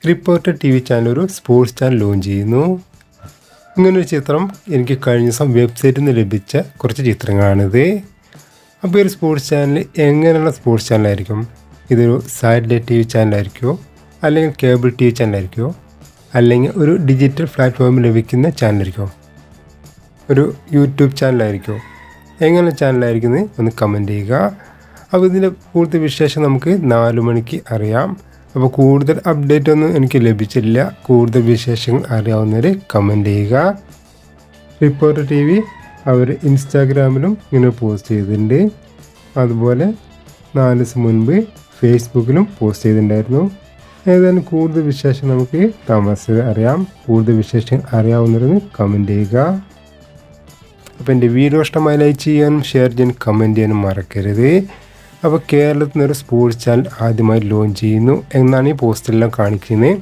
Reporter T V channel ഒരു sports channel launch ചെയ്യുന്നു. ഇങ്ങനൊരു ചിത്രം എനിക്ക് കഴിഞ്ഞ ദിവസം വെബ്സൈറ്റിൽ നിന്ന് ലഭിച്ച കുറച്ച് ചിത്രങ്ങളാണിത്. അപ്പോൾ ഒരു സ്പോർട്സ് ചാനൽ എങ്ങനെയുള്ള സ്പോർട്സ് ചാനലായിരിക്കും? ഇതൊരു സാറ്റലൈറ്റ് ടി വി ചാനലായിരിക്കുമോ, അല്ലെങ്കിൽ കേബിൾ ടി വി ചാനലായിരിക്കുമോ, അല്ലെങ്കിൽ ഒരു ഡിജിറ്റൽ പ്ലാറ്റ്ഫോമിൽ ലഭിക്കുന്ന ചാനലായിരിക്കുമോ, ഒരു യൂട്യൂബ് ചാനലായിരിക്കുമോ? എങ്ങനെ ചാനലായിരിക്കുന്നത് ഒന്ന് കമൻറ്റ് ചെയ്യുക. അപ്പോൾ ഇതിൻ്റെ കൂടുതൽ വിശേഷം നമുക്ക് 4 മണിക്ക് അറിയാം. അപ്പോൾ കൂടുതൽ അപ്ഡേറ്റ് ഒന്നും എനിക്ക് ലഭിച്ചില്ല. കൂടുതൽ വിശേഷങ്ങൾ അറിയാവുന്നവർ കമൻറ്റ് ചെയ്യുക. റിപ്പോർട്ടർ ടി വി അവർ ഇൻസ്റ്റാഗ്രാമിലും ഇങ്ങനെ പോസ്റ്റ് ചെയ്തിട്ടുണ്ട്. അതുപോലെ 4 ദിവസം മുൻപ് ഫേസ്ബുക്കിലും പോസ്റ്റ് ചെയ്തിട്ടുണ്ടായിരുന്നു. ഏതായാലും കൂടുതൽ വിശേഷം നമുക്ക് താമസിച്ച് അറിയാം. കൂടുതൽ വിശേഷം അറിയാവുന്നവരൊന്ന് കമൻറ്റ് ചെയ്യുക. അപ്പോൾ എൻ്റെ വീഡിയോ ഇഷ്ടമായി ലൈക്ക് ചെയ്യാനും ഷെയർ ചെയ്യാനും കമൻറ്റ് ചെയ്യാനും മറക്കരുത്. അപ്പോൾ കേരളത്തിൽ നിന്നൊരു സ്പോർട്സ് ചാനൽ ആദ്യമായി ലോഞ്ച് ചെയ്യുന്നു എന്നാണ് ഈ പോസ്റ്ററെല്ലാം കാണിക്കുന്നത്.